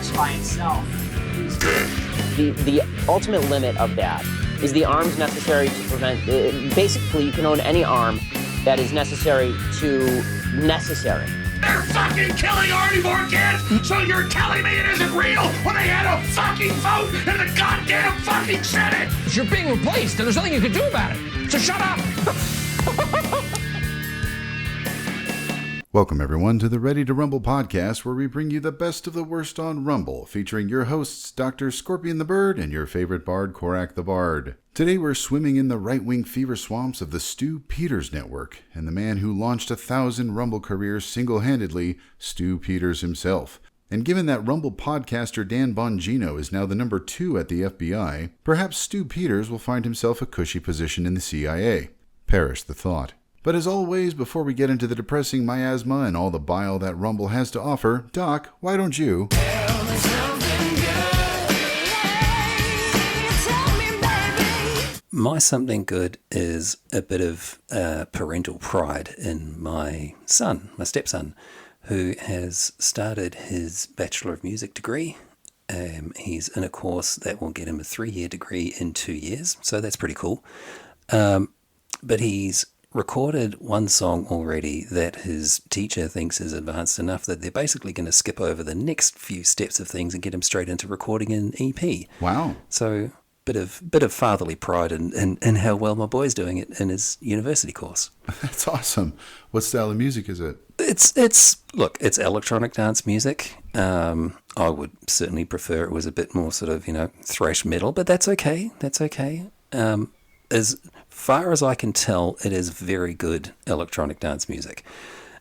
march by itself. The ultimate limit of that is the arms necessary to prevent. Basically, you can own any arm that is necessary to necessary. They're fucking killing Arnie kids, so you're telling me it isn't real when they had a fucking vote in the goddamn fucking Senate? You're being replaced, and there's nothing you can do about it. So shut up. Welcome, everyone, to the Ready to Rumble podcast, where we bring you the best of the worst on Rumble, featuring your hosts, Dr. Scorpion the Bird and your favorite bard, Korak the Bard. Today, we're swimming in the right-wing fever swamps of the Stew-pendous network, and the man who launched 1,000 Rumble careers single-handedly, Stew-pendous himself. And given that Rumble podcaster Dan Bongino is now the number 2 at the FBI, perhaps Stew-pendous will find himself a cushy position in the CIA. Perish the thought. But as always, before we get into the depressing miasma and all the bile that Rumble has to offer, Doc, why don't you... Tell me something good. Tell me, baby. My something good is a bit of parental pride in my son, my stepson, who has started his Bachelor of Music degree. He's in a course that will get him a 3-year degree in 2 years, so that's pretty cool. But he's recorded one song already that his teacher thinks is advanced enough that they're basically going to skip over the next few steps of things and get him straight into recording an EP. Wow. So bit of fatherly pride in how well my boy's doing it in his university course. That's awesome. What style of music is it? It's electronic dance music. I would certainly prefer it was a bit more sort of, thrash metal, but that's okay. As far as I can tell, it is very good electronic dance music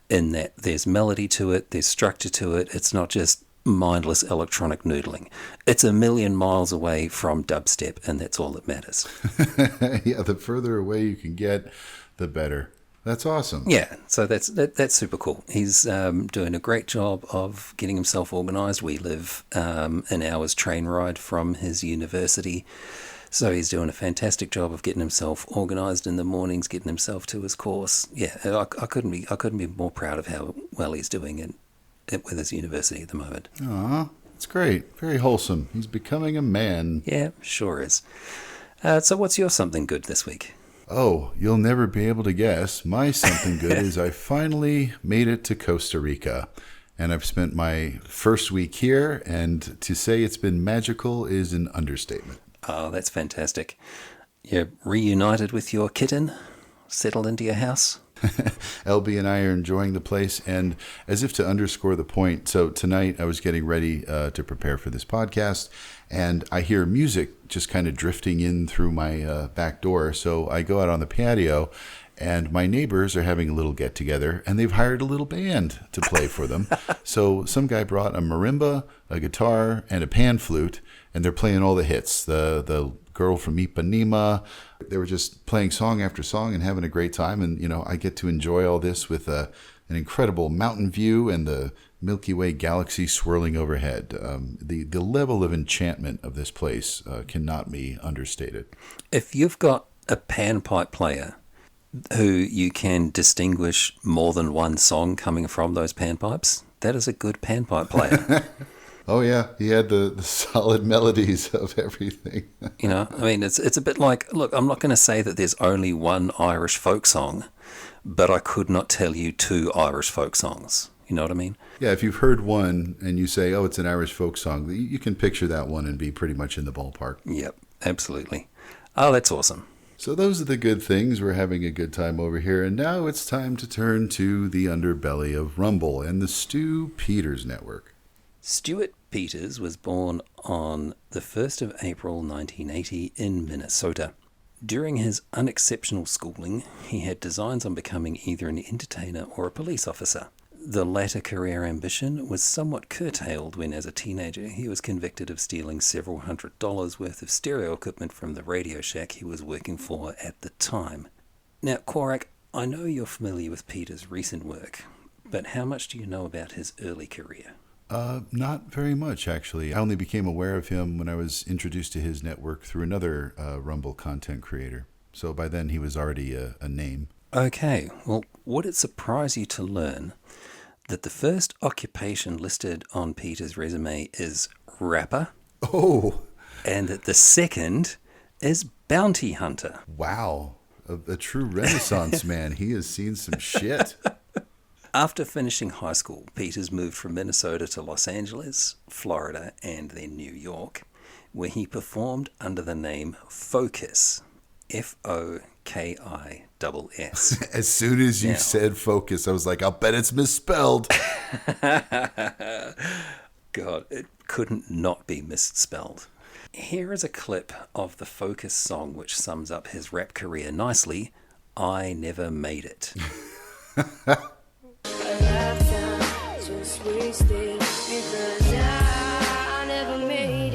in that there's melody to it, there's structure to it. It's not just mindless electronic noodling. It's a million miles away from dubstep, and that's all that matters. Yeah, the further away you can get, the better. That's awesome. Yeah, so that's super cool. He's doing a great job of getting himself organized. We live an hour's train ride from his university. So he's doing a fantastic job of getting himself organised in the mornings, getting himself to his course. Yeah, I couldn't be more proud of how well he's doing it with his university at the moment. Aw, that's great. Very wholesome. He's becoming a man. Yeah, sure is. So what's your something good this week? Oh, you'll never be able to guess. My something good is I finally made it to Costa Rica. And I've spent my first week here, and to say it's been magical is an understatement. Oh, that's fantastic. You're reunited with your kitten, settled into your house? LB and I are enjoying the place, and as if to underscore the point, so tonight I was getting ready to prepare for this podcast, and I hear music just kind of drifting in through my back door, so I go out on the patio, and my neighbors are having a little get-together, and they've hired a little band to play for them. So some guy brought a marimba, a guitar, and a pan flute, and they're playing all the hits. The Girl from Ipanema. They were just playing song after song and having a great time. And, I get to enjoy all this with an incredible mountain view and the Milky Way galaxy swirling overhead. The level of enchantment of this place cannot be understated. If you've got a panpipe player who you can distinguish more than one song coming from those panpipes, that is a good panpipe player. Oh, yeah. He had the solid melodies of everything. It's a bit like, look, I'm not going to say that there's only one Irish folk song, but I could not tell you 2 Irish folk songs. You know what I mean? Yeah, if you've heard one and you say, oh, it's an Irish folk song, you can picture that one and be pretty much in the ballpark. Yep, absolutely. Oh, that's awesome. So those are the good things. We're having a good time over here. And now it's time to turn to the underbelly of Rumble and the Stew-pendous network. Stuart Peters was born on the 1st of April 1980 in Minnesota. During his unexceptional schooling, he had designs on becoming either an entertainer or a police officer. The latter career ambition was somewhat curtailed when, as a teenager, he was convicted of stealing several $100s worth of stereo equipment from the Radio Shack he was working for at the time. Now, Korak, I know you're familiar with Peters' recent work, but how much do you know about his early career? Not very much, actually. I only became aware of him when I was introduced to his network through another Rumble content creator. So by then he was already a name. Okay, well, would it surprise you to learn that the first occupation listed on Peter's resume is rapper, Oh, and that the second is bounty hunter. wow. A true Renaissance man. He has seen some shit. After finishing high school, Peters moved from Minnesota to Los Angeles, Florida, and then New York, where he performed under the name Focus, Fokis. As soon as you said focus, I was like, I'll bet it's misspelled. God, it couldn't not be misspelled. Here is a clip of the Focus song which sums up his rap career nicely, I Never Made It.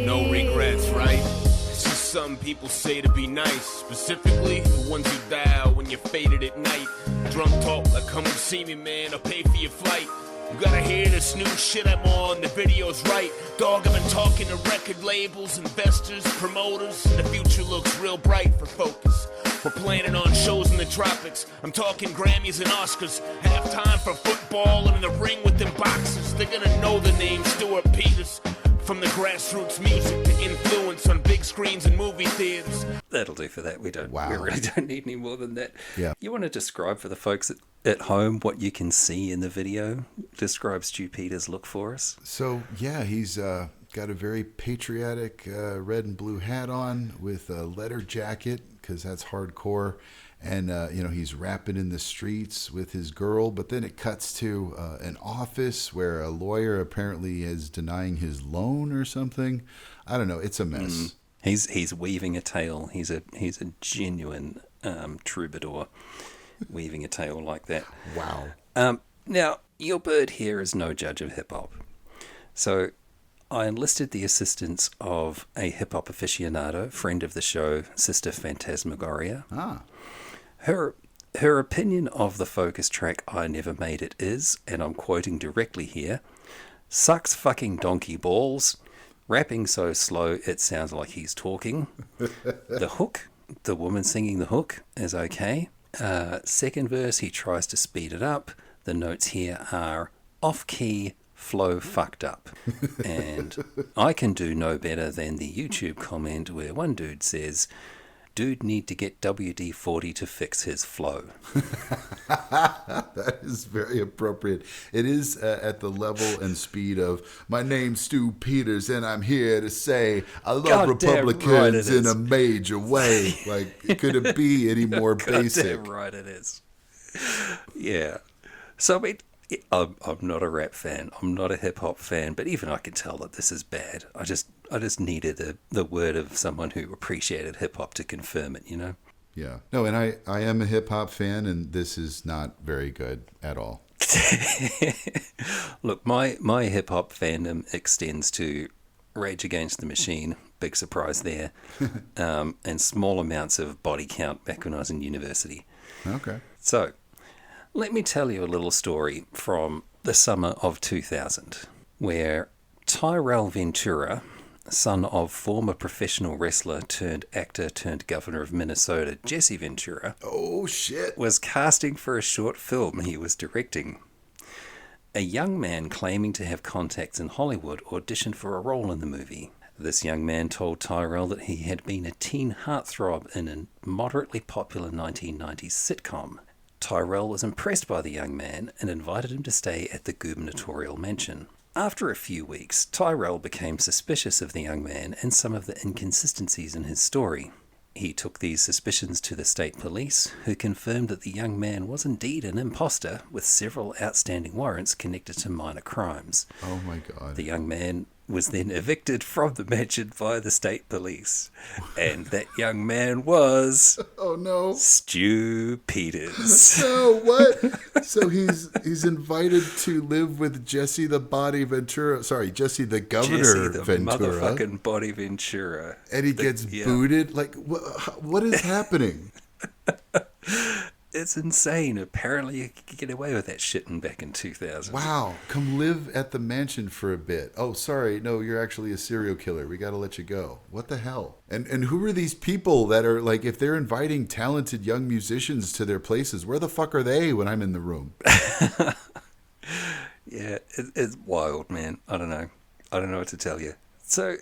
No regrets, right? It's just something people say to be nice. Specifically, the ones you dial when you're faded at night. Drunk talk like, come and see me, man, I'll pay for your flight. You gotta hear this new shit I'm on, the video's right. Dog, I've been talking to record labels, investors, promoters. The future looks real bright for Focus. We're planning on shows in the tropics. I'm talking Grammys and Oscars. Halftime for football and in the ring with them boxers. They're gonna know the name Stuart Peters. From the grassroots music to influence on big screens and movie theaters. That'll do for that. We Wow. really don't need any more than that. Yeah. You want to describe for the folks at home what you can see in the video? Describe Stew Peters' look for us. So, yeah, he's got a very patriotic red and blue hat on with a leather jacket, because that's hardcore. And, he's rapping in the streets with his girl. But then it cuts to an office where a lawyer apparently is denying his loan or something. I don't know. It's a mess. He's weaving a tale. He's a genuine troubadour, weaving a tale like that. Wow. Now, your bird here is no judge of hip-hop. So I enlisted the assistance of a hip-hop aficionado, friend of the show, Sister Phantasmagoria. Ah. Her opinion of the Focus track I Never Made It is, and I'm quoting directly here, sucks fucking donkey balls, rapping so slow it sounds like he's talking. The hook, the woman singing the hook, is okay. Second verse, he tries to speed it up. The notes here are off-key, flow fucked up. And I can do no better than the YouTube comment where one dude says, dude need to get WD-40 to fix his flow. That is very appropriate. It is at the level and speed of, my name's Stew Peters, and I'm here to say I love Goddamn Republicans right it in is. a major way. Like, could it be any more basic? Goddamn right it is. Yeah. So, I mean, I'm not a rap fan. I'm not a hip-hop fan, but even I can tell that this is bad. I just needed the word of someone who appreciated hip-hop to confirm it, you know? Yeah. No, and I am a hip-hop fan, and this is not very good at all. Look, my hip-hop fandom extends to Rage Against the Machine, big surprise there, and small amounts of Body Count back when I was in university. Okay. So, let me tell you a little story from the summer of 2000, where Tyrell Ventura, son of former professional wrestler turned actor turned governor of Minnesota, Jesse Ventura, Oh, shit. was casting for a short film he was directing. A young man claiming to have contacts in Hollywood auditioned for a role in the movie. This young man told Tyrell that he had been a teen heartthrob in a moderately popular 1990s sitcom. Tyrell was impressed by the young man and invited him to stay at the gubernatorial mansion. After a few weeks, Tyrell became suspicious of the young man and some of the inconsistencies in his story. He took these suspicions to the state police, who confirmed that the young man was indeed an imposter with several outstanding warrants connected to minor crimes. Oh, my God. The young man was then evicted from the mansion by the state police. And that young man was Oh, no. Stew Peters. No, what? So he's invited to live with Jesse the Body Ventura. Sorry, Jesse the Governor Jesse the Ventura. motherfucking Body Ventura. And he gets booted? Like, what is happening? It's insane. Apparently you could get away with that shitting back in 2000. Wow. Come live at the mansion for a bit. Oh, sorry. No, you're actually a serial killer. We got to let you go. What the hell? And who are these people that are, like, if they're inviting talented young musicians to their places, where the fuck are they when I'm in the room? Yeah, it's wild, man. I don't know what to tell you. So,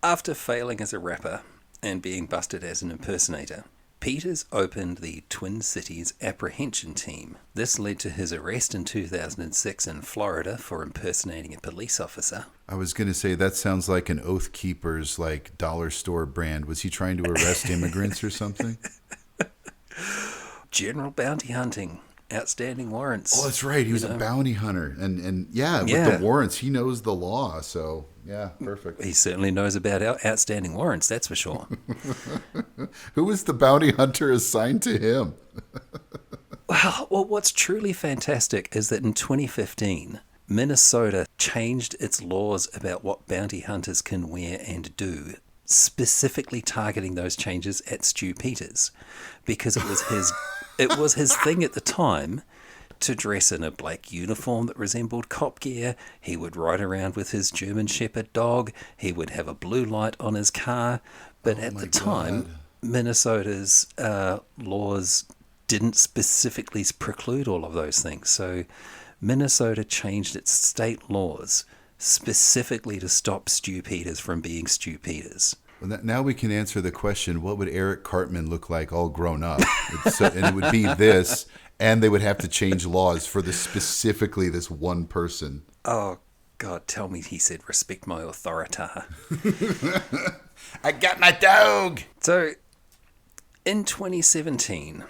after failing as a rapper and being busted as an impersonator, Peters opened the Twin Cities Apprehension Team. This led to his arrest in 2006 in Florida for impersonating a police officer. I was going to say, that sounds like an Oath Keepers, like, dollar store brand. Was he trying to arrest immigrants or something? General bounty hunting. Outstanding warrants. Oh, that's right. He was a bounty hunter. And yeah, with the warrants, he knows the law. So, yeah, perfect. He certainly knows about outstanding warrants, that's for sure. Who was the bounty hunter assigned to him? Well, what's truly fantastic is that in 2015, Minnesota changed its laws about what bounty hunters can wear and do, specifically targeting those changes at Stew-pendous, because it was his thing at the time to dress in a black uniform that resembled cop gear. He would ride around with his German Shepherd dog. He would have a blue light on his car. But at the time, Minnesota's laws didn't specifically preclude all of those things. So Minnesota changed its state laws specifically to stop Stew-pendous from being Stew-pendous. Well, now we can answer the question, what would Eric Cartman look like all grown up? And it would be this, and they would have to change laws for specifically this one person. Oh, God, tell me he said, respect my authority. I got my dog! So, in 2017,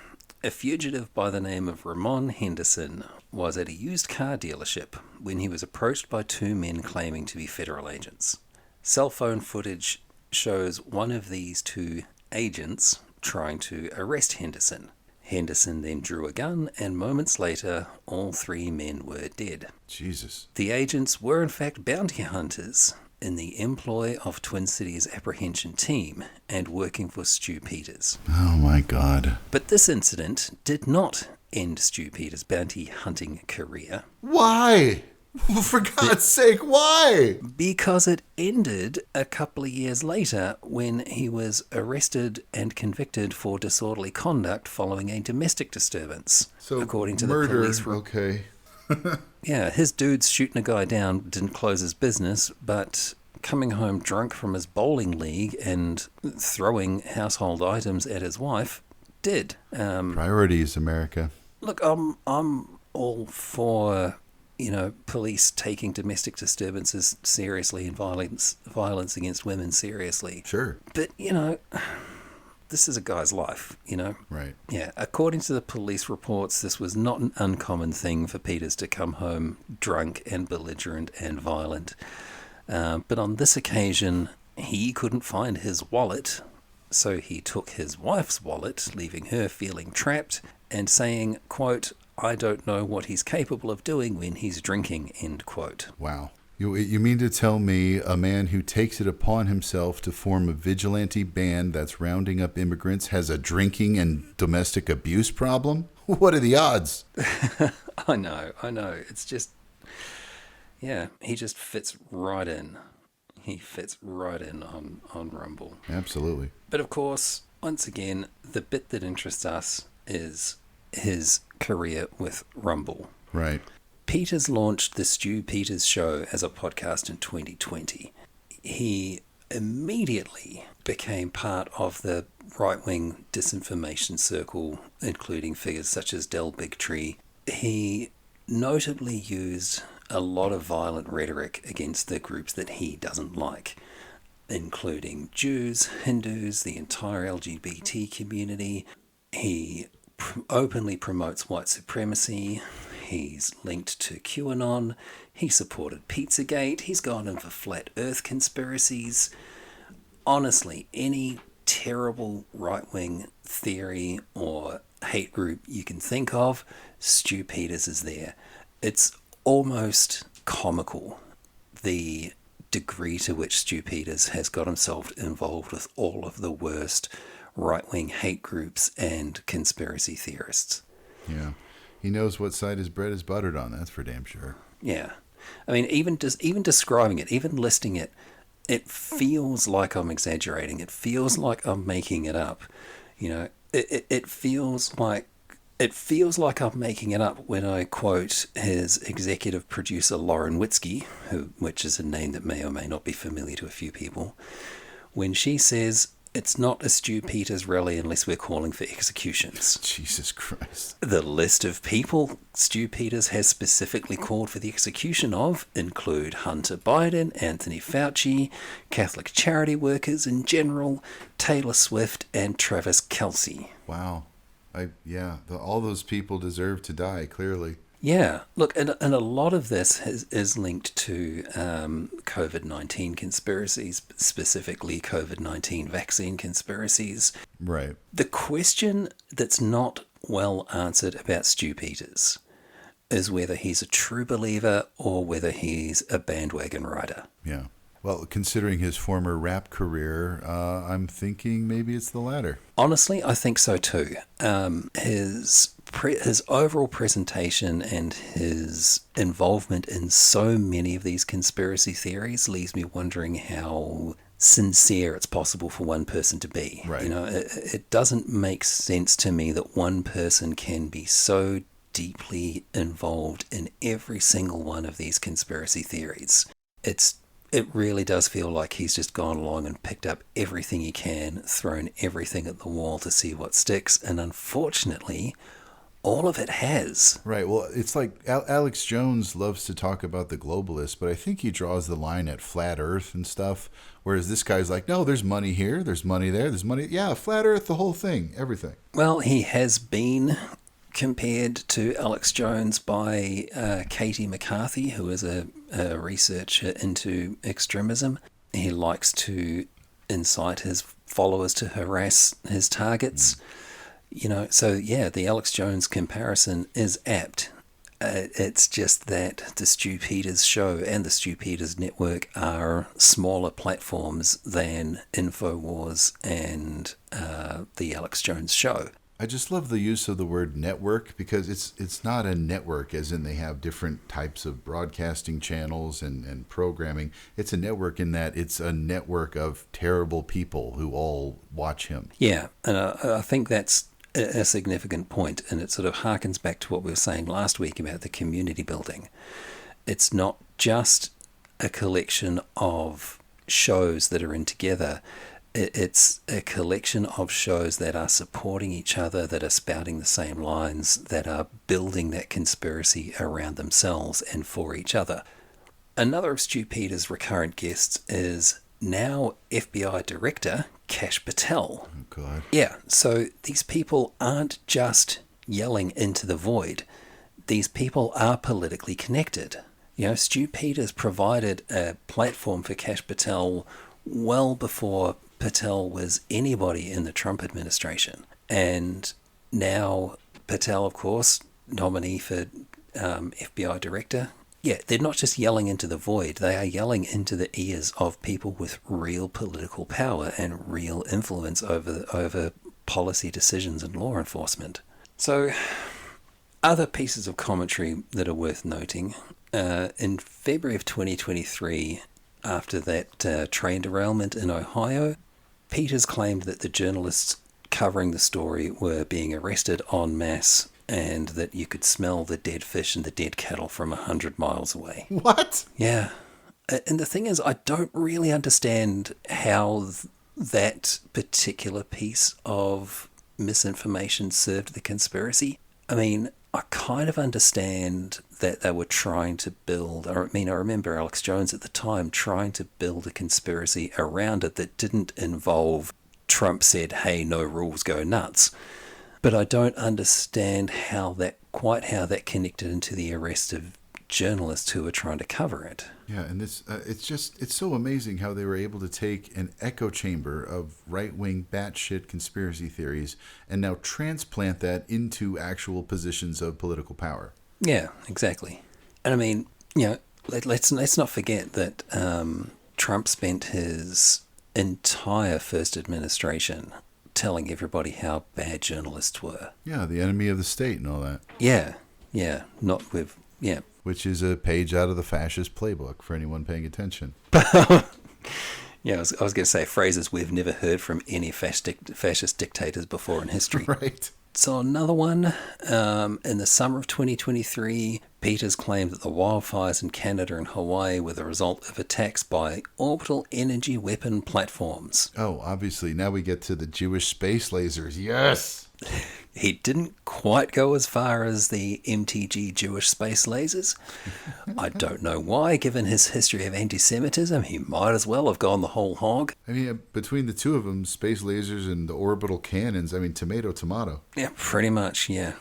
a fugitive by the name of Ramon Henderson was at a used car dealership when he was approached by two men claiming to be federal agents. Cell phone footage shows one of these two agents trying to arrest Henderson. Henderson then drew a gun, and moments later, all three men were dead. Jesus. The agents were in fact bounty hunters in the employ of Twin Cities Apprehension Team and working for Stew-pendous. Oh my God. But this incident did not end Stew-pendous' bounty hunting career. Why? For God's sake, why? Because it ended a couple of years later when he was arrested and convicted for disorderly conduct following a domestic disturbance. So according to murder, the police. Okay. Yeah, his dude's shooting a guy down didn't close his business, but coming home drunk from his bowling league and throwing household items at his wife did. Priorities, America. Look, I'm all for, police taking domestic disturbances seriously and violence against women seriously. Sure. But, this is a guy's life, Right. Yeah, according to the police reports, this was not an uncommon thing for Peters to come home drunk and belligerent and violent. But on this occasion, he couldn't find his wallet, so he took his wife's wallet, leaving her feeling trapped and saying, quote, "I don't know what he's capable of doing when he's drinking," end quote. Wow. You mean to tell me a man who takes it upon himself to form a vigilante band that's rounding up immigrants has a drinking and domestic abuse problem? What are the odds? I know. It's just, yeah, he just fits right in. He fits right in on Rumble. Absolutely. But of course, once again, the bit that interests us is his career with Rumble. Right. Peters launched the Stew-pendous Show as a podcast in 2020. He immediately became part of the right-wing disinformation circle, including figures such as Del Bigtree. He notably used a lot of violent rhetoric against the groups that he doesn't like, including Jews, Hindus, the entire LGBT community. He openly promotes white supremacy. He's linked to QAnon. He supported Pizzagate. He's gone in for flat earth conspiracies. Honestly, any terrible right-wing theory or hate group you can think of, Stew-pendous is there. It's almost comical, the degree to which Stew-pendous has got himself involved with all of the worst right-wing hate groups and conspiracy theorists. Yeah. He knows what side his bread is buttered on, that's for damn sure. Yeah. I mean, even describing it, even listing it, it feels like I'm exaggerating. It feels like I'm making it up. It feels like It feels like I'm making it up when I quote his executive producer Lauren Witzke, which is a name that may or may not be familiar to a few people, when she says, "It's not a Stew-pendous rally unless we're calling for executions." Jesus Christ. The list of people Stew-pendous has specifically called for the execution of include Hunter Biden, Anthony Fauci, Catholic charity workers in general, Taylor Swift, and Travis Kelce. Wow. All those people deserve to die, clearly. Yeah, look, and a lot of this is linked to COVID-19 conspiracies, specifically COVID-19 vaccine conspiracies. Right. The question that's not well answered about Stew-pendous is whether he's a true believer or whether he's a bandwagon rider. Yeah. Well, considering his former rap career, I'm thinking maybe it's the latter. Honestly, I think so too. His overall presentation and his involvement in so many of these conspiracy theories leaves me wondering how sincere it's possible for one person to be. Right. You know, it doesn't make sense to me that one person can be so deeply involved in every single one of these conspiracy theories. It really does feel like he's just gone along and picked up everything he can, thrown everything at the wall to see what sticks, and unfortunately, all of it has. Right. Well, it's like Alex Jones loves to talk about the globalists, but I think he draws the line at flat Earth and stuff, whereas this guy's like, no, there's money here, there's money there, there's money. Yeah, flat Earth, the whole thing, everything. Well, he has been compared to Alex Jones by Katie McCarthy, who is a researcher into extremism. He likes to incite his followers to harass his targets. You know, so yeah, the Alex Jones comparison is apt. It's just that the Stew-pendous show and the Stew-pendous network are smaller platforms than InfoWars and the Alex Jones show. I just love the use of the word network because it's not a network as in they have different types of broadcasting channels and programming. It's a network in that it's a network of terrible people who all watch him. Yeah, and I think that's a significant point, and it sort of harkens back to what we were saying last week about the community building. It's not just a collection of shows that are in together. It's a collection of shows that are supporting each other, that are spouting the same lines, that are building that conspiracy around themselves and for each other. Another of Stew-pendous' recurrent guests is now FBI Director Kash Patel. Oh, God. Yeah, so these people aren't just yelling into the void. These people are politically connected. You know, Stew-pendous provided a platform for Kash Patel well before Patel was anybody in the Trump administration. And now Patel, of course, nominee for FBI director. Yeah, they're not just yelling into the void. They are yelling into the ears of people with real political power and real influence over policy decisions and law enforcement. So, other pieces of commentary that are worth noting. In February of 2023, after that train derailment in Ohio, Peters claimed that the journalists covering the story were being arrested en masse and that you could smell the dead fish and the dead cattle from 100 miles away. What? Yeah. And the thing is, I don't really understand how that particular piece of misinformation served the conspiracy. I mean, I kind of understand that they were trying to build, I remember Alex Jones at the time trying to build a conspiracy around it that didn't involve Trump said, hey, no rules, go nuts. But I don't understand how that connected into the arrest of journalists who were trying to cover it. Yeah, and this it's so amazing how they were able to take an echo chamber of right-wing batshit conspiracy theories and now transplant that into actual positions of political power. Yeah, exactly. And I mean, you know, let's not forget that Trump spent his entire first administration telling everybody how bad journalists were. Yeah, the enemy of the state and all that. Yeah, Which is a page out of the fascist playbook for anyone paying attention. Yeah, I was going to say phrases we've never heard from any fascist dictators before in history. Right. So another one, in the summer of 2023, Peters claimed that the wildfires in Canada and Hawaii were the result of attacks by orbital energy weapon platforms. Oh, obviously. Now we get to the Jewish space lasers. Yes! He didn't quite go as far as the MTG Jewish space lasers. I don't know why, given his history of anti-Semitism, he might as well have gone the whole hog. I mean, between the two of them, space lasers and the orbital cannons, I mean, tomato, tomato. Yeah, pretty much, yeah.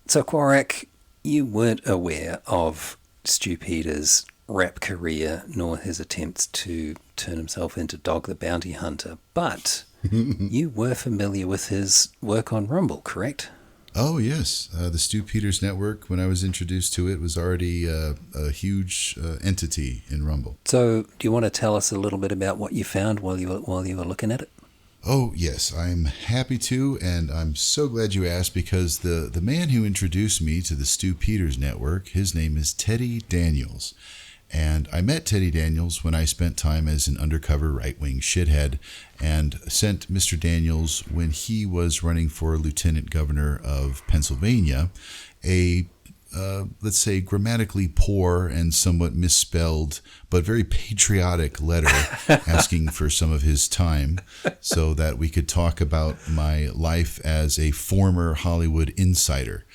So, Quarak, you weren't aware of Stew-pendous' rap career nor his attempts to turn himself into Dog the Bounty Hunter, but you were familiar with his work on Rumble, correct? Oh, yes. The Stew-pendous network, when I was introduced to it, was already a huge entity in Rumble. So, do you want to tell us a little bit about what you found while you were looking at it? Oh, yes, I'm happy to, and I'm so glad you asked, because the man who introduced me to the Stew-pendous network, his name is Teddy Daniels. And I met Teddy Daniels when I spent time as an undercover right-wing shithead, and sent Mr. Daniels, when he was running for lieutenant governor of Pennsylvania, a let's say, grammatically poor and somewhat misspelled, but very patriotic letter asking for some of his time so that we could talk about my life as a former Hollywood insider.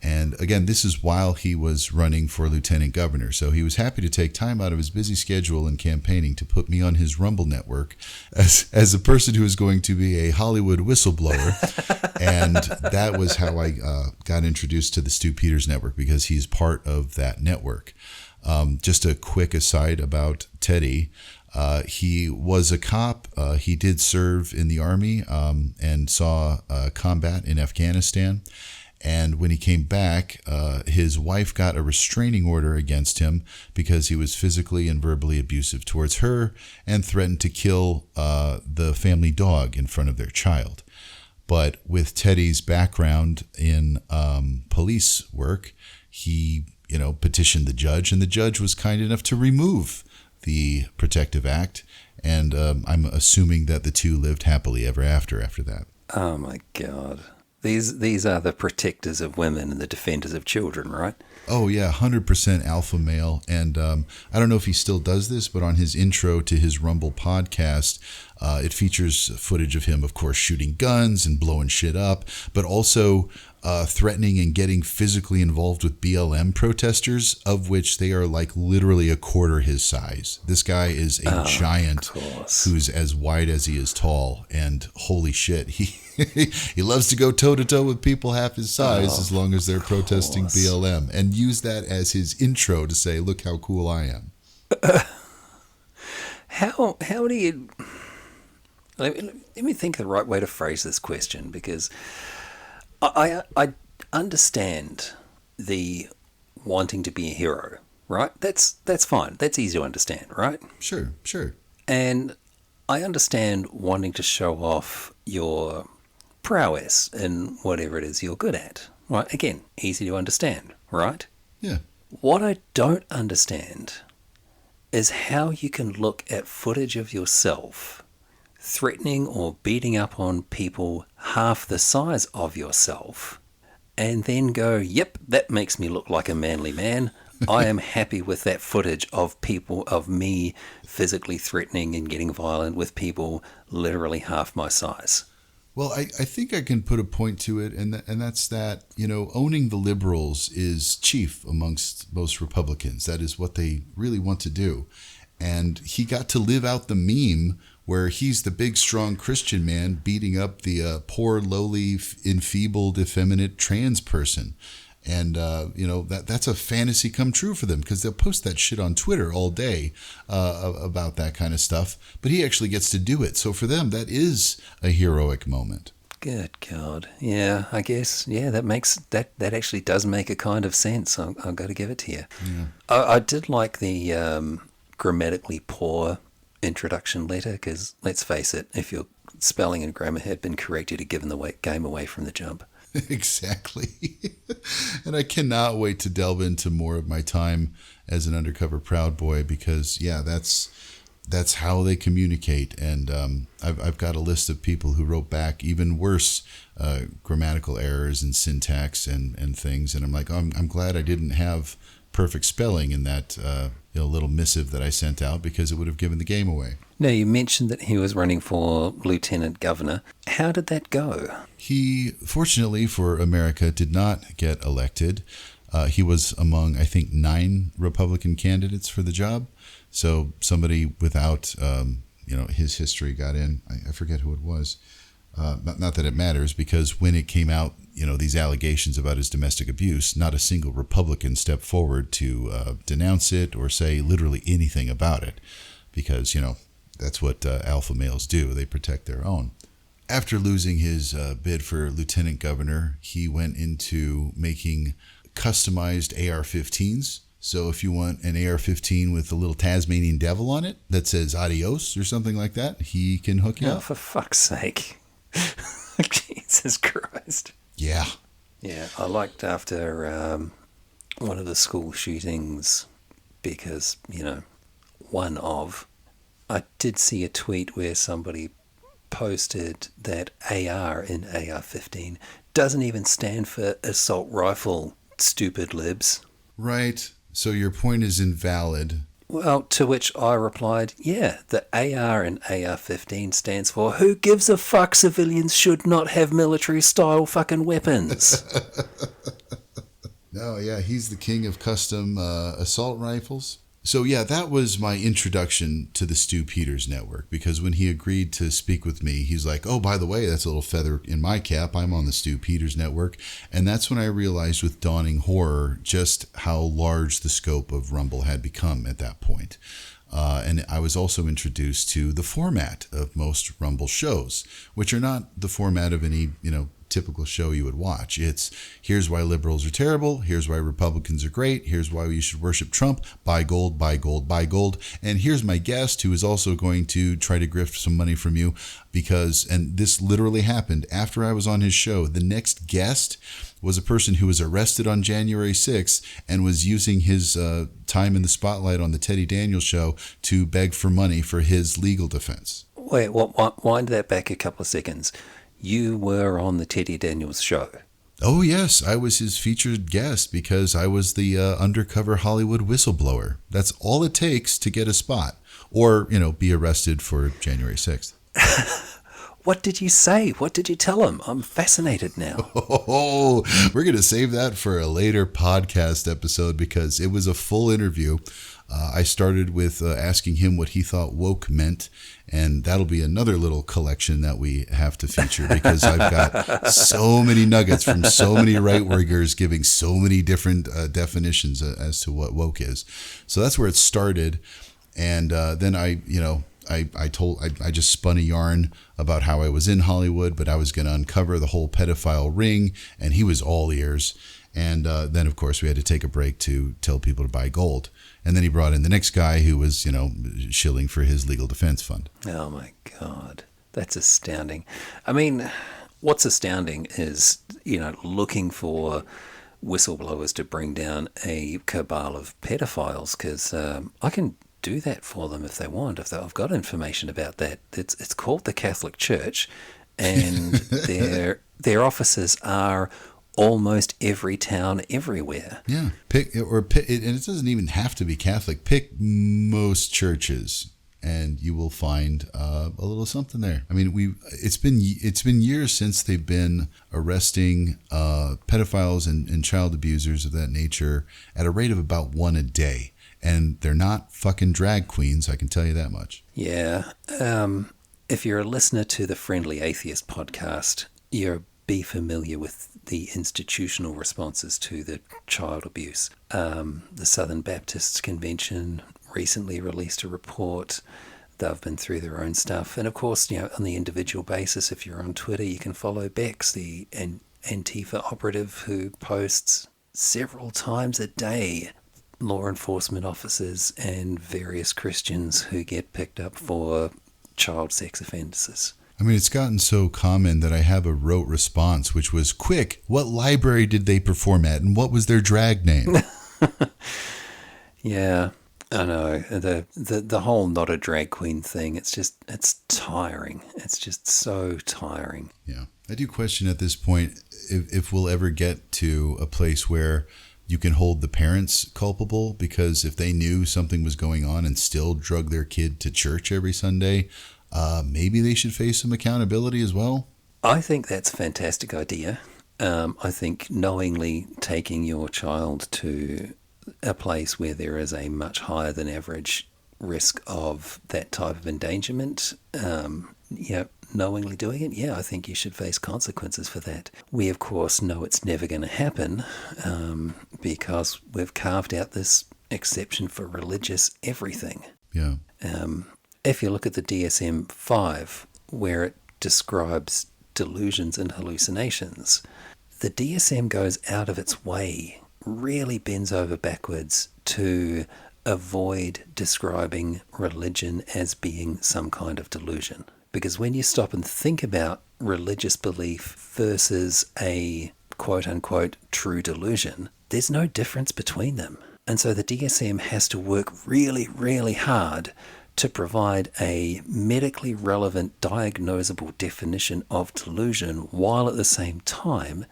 And again, this is while he was running for lieutenant governor. So he was happy to take time out of his busy schedule and campaigning to put me on his Rumble network as a person who is going to be a Hollywood whistleblower. And that was how I got introduced to the Stew-pendous network, because he's part of that network. Just a quick aside about Teddy. He was a cop. He did serve in the Army and saw combat in Afghanistan. And when he came back, his wife got a restraining order against him because he was physically and verbally abusive towards her and threatened to kill the family dog in front of their child. But with Teddy's background in police work, he, petitioned the judge, and the judge was kind enough to remove the Protective Act. And I'm assuming that the two lived happily ever after that. Oh my God. These are the protectors of women and the defenders of children, right? Oh, yeah, 100% alpha male. And I don't know if he still does this, but on his intro to his Rumble podcast, it features footage of him, of course, shooting guns and blowing shit up, but also threatening and getting physically involved with BLM protesters, of which they are like literally a quarter his size. This guy is a giant who's as wide as he is tall, and holy shit, he loves to go toe-to-toe with people half his size as long as they're protesting BLM, and use that as his intro to say, look how cool I am. How do you... Let me think the right way to phrase this question, because I understand the wanting to be a hero, right? That's fine. That's easy to understand, right? Sure. And I understand wanting to show off your prowess in whatever it is you're good at. Right? Again, easy to understand, right? Yeah. What I don't understand is how you can look at footage of yourself threatening or beating up on people half the size of yourself and then go, yep, that makes me look like a manly man. I am happy with that footage of me physically threatening and getting violent with people literally half my size. Well, I think I can put a point to it, and that's that, owning the liberals is chief amongst most Republicans. That is what they really want to do. And he got to live out the meme where he's the big, strong Christian man beating up the poor, lowly, enfeebled, effeminate trans person. And, that's a fantasy come true for them, because they'll post that shit on Twitter all day about that kind of stuff. But he actually gets to do it. So for them, that is a heroic moment. Good God. Yeah, I guess. Yeah, that actually does make a kind of sense. I've got to give it to you. Yeah. I did like the grammatically poor introduction letter, because let's face it, if your spelling and grammar had been correct, you'd have given the game away from the jump. Exactly. And I cannot wait to delve into more of my time as an undercover Proud Boy, because, yeah, that's that's how they communicate. And I've got a list of people who wrote back even worse grammatical errors and syntax and things. And I'm like, I'm glad I didn't have perfect spelling in that little missive that I sent out, because it would have given the game away. Now, you mentioned that he was running for lieutenant governor. How did that go? He, fortunately for America, did not get elected. He was among, I think, 9 Republican candidates for the job. So somebody without, his history got in. I forget who it was. Not that it matters, because when it came out, these allegations about his domestic abuse, not a single Republican stepped forward to denounce it or say literally anything about it, because, that's what alpha males do. They protect their own. After losing his bid for lieutenant governor, he went into making customized AR-15s. So if you want an AR-15 with a little Tasmanian devil on it that says adios or something like that, he can hook you Oh, up. for fuck's sake. Jesus Christ. Yeah. Yeah, I liked after one of the school shootings, because, I did see a tweet where somebody posted that AR in AR-15 doesn't even stand for assault rifle, stupid libs. Right. So your point is invalid. Well, to which I replied, yeah, the AR in AR-15 stands for who gives a fuck, civilians should not have military-style fucking weapons. No, yeah, he's the king of custom assault rifles. So yeah, that was my introduction to the Stew-pendous network, because when he agreed to speak with me, he's like, oh, by the way, that's a little feather in my cap. I'm on the Stew-pendous network. And that's when I realized with dawning horror just how large the scope of Rumble had become at that point. And I was also introduced to the format of most Rumble shows, which are not the format of any, typical show you would watch. It's here's why liberals are terrible, here's why Republicans are great, here's why you should worship Trump, buy gold, buy gold, buy gold, and here's my guest who is also going to try to grift some money from you, because, and this literally happened after I was on his show, the next guest was a person who was arrested on January 6th and was using his time in the spotlight on the Teddy Daniels show to beg for money for his legal defense. Wait, wind that back a couple of seconds. You were on the Teddy Daniels show. Oh, yes. I was his featured guest because I was the undercover Hollywood whistleblower. That's all it takes to get a spot or, be arrested for January 6th. What did you say? What did you tell him? I'm fascinated now. Oh, we're going to save that for a later podcast episode because it was a full interview. I started with asking him what he thought woke meant, and that'll be another little collection that we have to feature because I've got so many nuggets from so many right-wingers giving so many different definitions as to what woke is. So that's where it started, and then I just spun a yarn about how I was in Hollywood, but I was going to uncover the whole pedophile ring, and he was all ears. And then, of course, we had to take a break to tell people to buy gold. And then he brought in the next guy who was, shilling for his legal defense fund. Oh, my God. That's astounding. I mean, what's astounding is, looking for whistleblowers to bring down a cabal of pedophiles, because I can do that for them if they want. I've got information about that. It's called the Catholic Church, and their offices are almost every town everywhere. Yeah, pick, and it doesn't even have to be Catholic. Pick most churches, and you will find a little something there. I mean, it's been years since they've been arresting pedophiles and child abusers of that nature at a rate of about one a day. And they're not fucking drag queens, I can tell you that much. Yeah. If you're a listener to the Friendly Atheist podcast, you'll be familiar with the institutional responses to the child abuse. The Southern Baptist Convention recently released a report. They've been through their own stuff. And of course, on the individual basis, if you're on Twitter, you can follow Bex, the Antifa operative who posts several times a day law enforcement officers and various Christians who get picked up for child sex offences. I mean, it's gotten so common that I have a rote response, which was, quick, what library did they perform at and what was their drag name? Yeah. I know the whole not a drag queen thing. It's tiring. It's just so tiring. Yeah. I do question at this point if we'll ever get to a place where you can hold the parents culpable, because if they knew something was going on and still drug their kid to church every Sunday, maybe they should face some accountability as well. I think that's a fantastic idea. I think knowingly taking your child to a place where there is a much higher than average risk of that type of endangerment, knowingly doing it, I think you should face consequences for that. We, of course, know it's never going to happen because we've carved out this exception for religious everything. Yeah. If you look at the DSM-5, where it describes delusions and hallucinations, the DSM goes out of its way, really bends over backwards to avoid describing religion as being some kind of delusion. Because when you stop and think about religious belief versus a quote-unquote true delusion, there's no difference between them. And so the DSM has to work really, really hard to provide a medically relevant diagnosable definition of delusion, while at the same time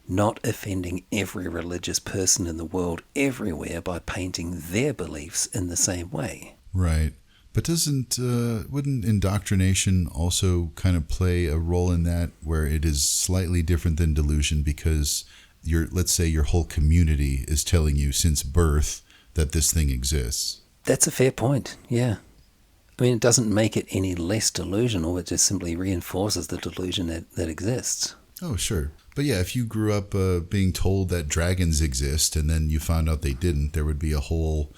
not offending every religious person in the world everywhere by painting their beliefs in the same way. Right. But wouldn't indoctrination also kind of play a role in that, where it is slightly different than delusion because let's say your whole community is telling you since birth that this thing exists? That's a fair point, yeah. I mean, it doesn't make it any less delusional, it just simply reinforces the delusion that exists. Oh, sure. But yeah, if you grew up being told that dragons exist and then you found out they didn't, there would be a whole,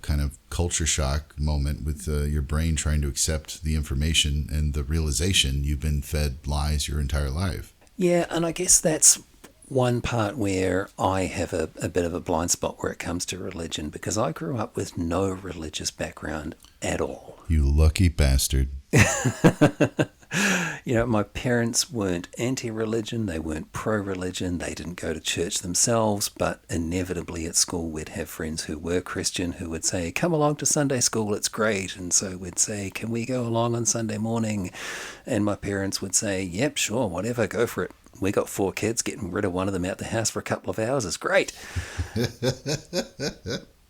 kind of culture shock moment with your brain trying to accept the information and the realization you've been fed lies your entire life. Yeah, and I guess that's one part where I have a bit of a blind spot where it comes to religion, because I grew up with no religious background at all. You lucky bastard. My parents weren't anti-religion, they weren't pro-religion, they didn't go to church themselves, but inevitably at school we'd have friends who were Christian who would say, come along to Sunday school, it's great. And so we'd say, can we go along on Sunday morning? And my parents would say, yep, sure, whatever, go for it. We got 4 kids, getting rid of one of them out the house for a couple of hours is great.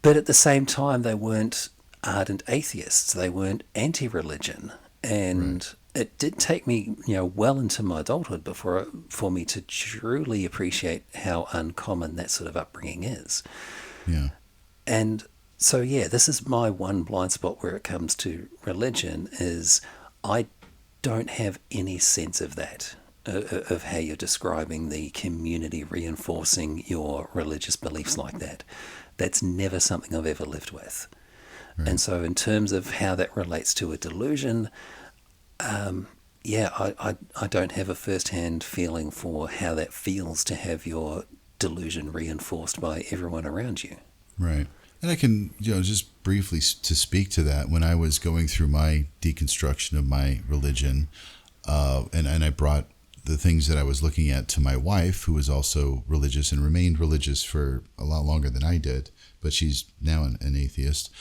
But at the same time, they weren't ardent atheists. They weren't anti-religion. And it did take me, well into my adulthood for me to truly appreciate how uncommon that sort of upbringing is. Yeah. And so, this is my one blind spot where it comes to religion, is I don't have any sense of that. Of how you're describing the community reinforcing your religious beliefs like that. That's never something I've ever lived with. Right. And so in terms of how that relates to a delusion, I don't have a first-hand feeling for how that feels to have your delusion reinforced by everyone around you. Right. And I can, just briefly to speak to that, when I was going through my deconstruction of my religion, and I brought the things that I was looking at to my wife, who was also religious and remained religious for a lot longer than I did, but she's now an atheist.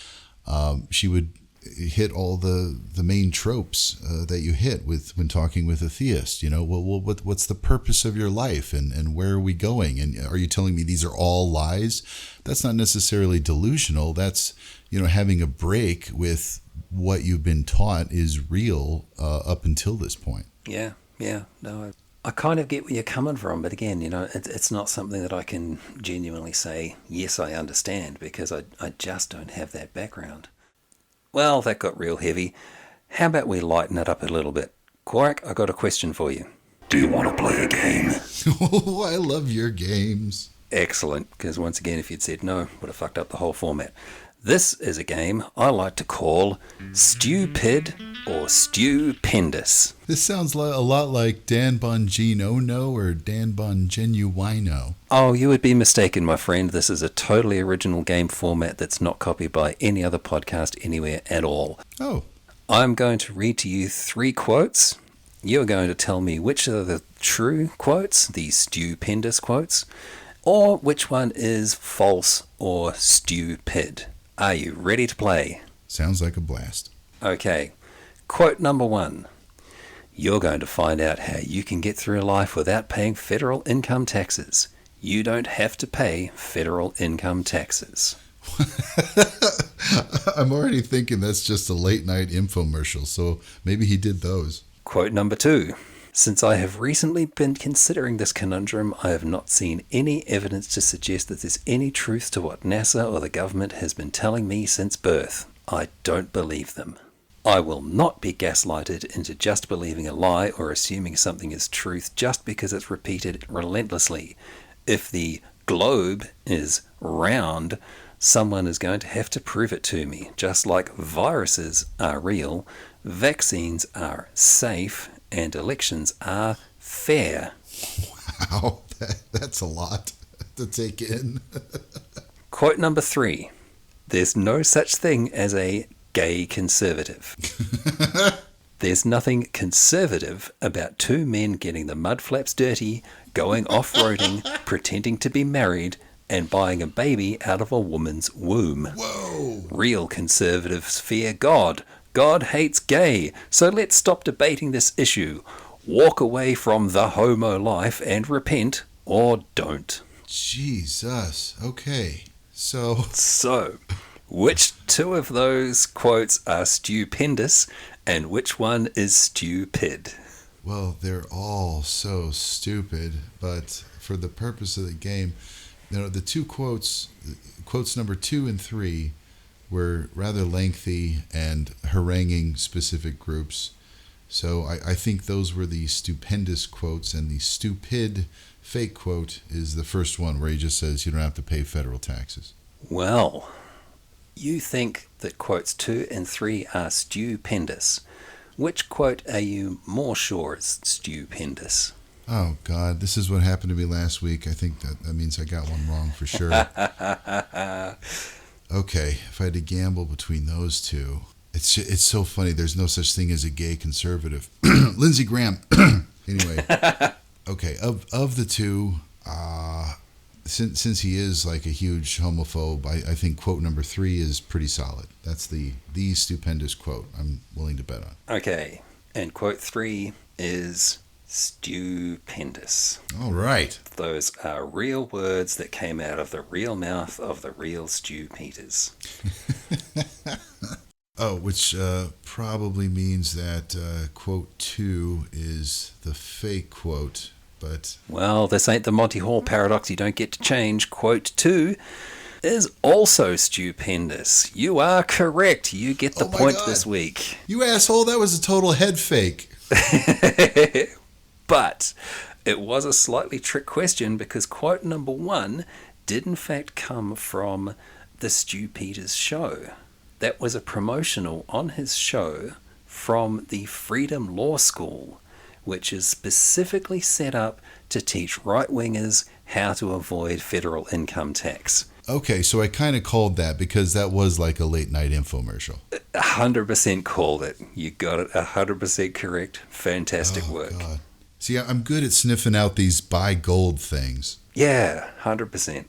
She would hit all the main tropes that you hit when talking with a theist. What's the purpose of your life, and where are we going? And are you telling me these are all lies? That's not necessarily delusional. That's, having a break with what you've been taught is real up until this point. Yeah. No, I kind of get where you're coming from, but again, it's not something that I can genuinely say, yes, I understand, because I just don't have that background. Well, that got real heavy. How about we lighten it up a little bit? Quark, I got a question for you. Do you want to play a game? Oh, I love your games. Excellent, because once again, if you'd said no, would have fucked up the whole format. This is a game I like to call Stew-Pid or Stew-pendous. This sounds a lot like Dan Bongino No or Dan Bongenuino. Oh, you would be mistaken, my friend. This is a totally original game format that's not copied by any other podcast anywhere at all. Oh. I'm going to read to you 3 quotes. You're going to tell me which are the true quotes, the Stew-pendous quotes, or which one is false or stupid. Are you ready to play? Sounds like a blast. Okay. Quote number 1. You're going to find out how you can get through life without paying federal income taxes. You don't have to pay federal income taxes. I'm already thinking that's just a late night infomercial, so maybe he did those. Quote number 2. Since I have recently been considering this conundrum, I have not seen any evidence to suggest that there's any truth to what NASA or the government has been telling me since birth. I don't believe them. I will not be gaslighted into just believing a lie or assuming something is truth just because it's repeated relentlessly. If the globe is round, someone is going to have to prove it to me. Just like viruses are real, vaccines are safe, and elections are fair. Wow, that's a lot to take in. Quote number 3. There's no such thing as a gay conservative. There's nothing conservative about two men getting the mud flaps dirty, going off-roading, pretending to be married, and buying a baby out of a woman's womb. Whoa! Real conservatives fear God. God hates gay. So let's stop debating this issue. Walk away from the homo life and repent, or don't. Jesus. Okay. So, Which two of those quotes are stupendous, and which one is stupid? well, they're all so stupid, but for the purpose of the game, the two quotes number 2 and 3, were rather lengthy and haranguing specific groups. So I think those were the stupendous quotes, and the stupid fake quote is the first one where he just says you don't have to pay federal taxes. Well, you think that quotes 2 and 3 are stupendous. Which quote are you more sure is stupendous? Oh, God, this is what happened to me last week. I think that means I got one wrong for sure. Okay, if I had to gamble between those two, it's so funny. There's no such thing as a gay conservative. Lindsey Graham. Anyway, okay, of the two, since he is like a huge homophobe, I think quote number 3 is pretty solid. That's the stupendous quote I'm willing to bet on. Okay, and quote 3 is stupendous. All right. Those are real words that came out of the real mouth of the real Stew-pendous. Oh, which probably means that quote 2 is the fake quote, but... Well, this ain't the Monty Hall paradox you don't get to change. Quote 2 is also stupendous. You are correct. You get the point God. this week. You asshole, that was a total head fake. But it was a slightly trick question because quote number 1 did in fact come from the Stew-pendous show. That was a promotional on his show from the Freedom Law School, which is specifically set up to teach right-wingers how to avoid federal income tax. Okay, so I kind of called that because that was like a late night infomercial. 100% called it. You got it 100% correct. Fantastic work. God. See, I'm good at sniffing out these buy gold things. Yeah, 100%.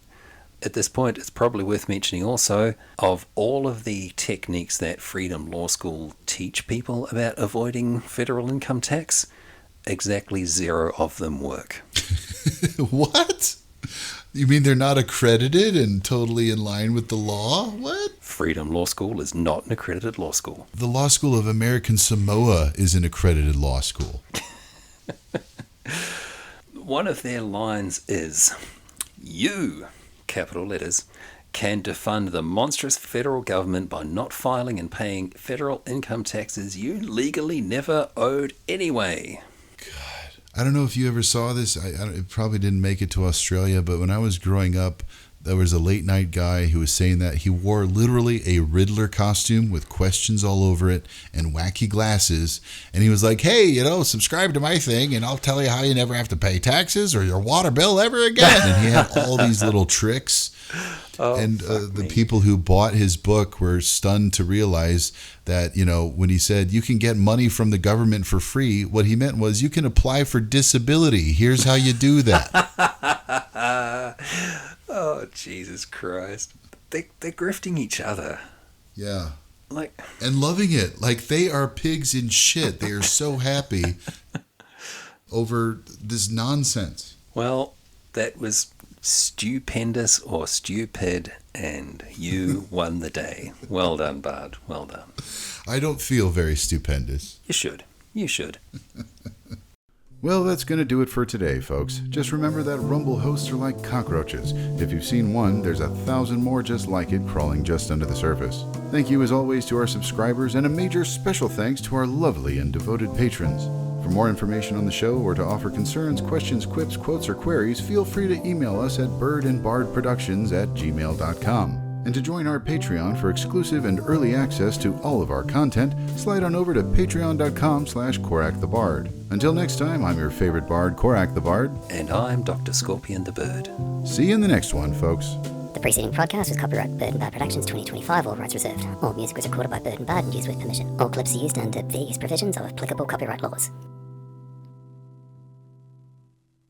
At this point, it's probably worth mentioning also, of all of the techniques that Freedom Law School teach people about avoiding federal income tax, exactly 0 of them work. What? You mean they're not accredited and totally in line with the law? What? Freedom Law School is not an accredited law school. The Law School of American Samoa is an accredited law school. One of their lines is, you, capital letters, can defund the monstrous federal government by not filing and paying federal income taxes you legally never owed anyway. I don't know if you ever saw this. It probably didn't make it to Australia, but when I was growing up, there was a late night guy who was saying that he wore literally a Riddler costume with questions all over it and wacky glasses. And he was like, hey, subscribe to my thing and I'll tell you how you never have to pay taxes or your water bill ever again. And he had all these little tricks. The people who bought his book were stunned to realize that, when he said you can get money from the government for free, what he meant was you can apply for disability. Here's how you do that. Oh, Jesus Christ. they're grifting each other. Yeah. Like, And loving it. Like, they are pigs in shit. They are so happy over this nonsense. well, that was Stew-pendous or stupid, and you won the day. Well done, Bard. Well done. I don't feel very stupendous. You should. You should. Well, that's going to do it for today, folks. Just remember that Rumble hosts are like cockroaches. If you've seen one, there's 1,000 more just like it crawling just under the surface. Thank you as always to our subscribers, and a major special thanks to our lovely and devoted patrons. For more information on the show or to offer concerns, questions, quips, quotes, or queries, feel free to email us at birdandbardproductions@gmail.com. And to join our Patreon for exclusive and early access to all of our content, slide on over to patreon.com/KorakTheBard. Until next time, I'm your favorite bard, Korak the Bard. And I'm Dr. Scorpion the Bird. See you in the next one, folks. The preceding podcast was copyright Bird and Bard Productions 2025, all rights reserved. All music was recorded by Bird and Bard and used with permission. All clips are used under these provisions of applicable copyright laws.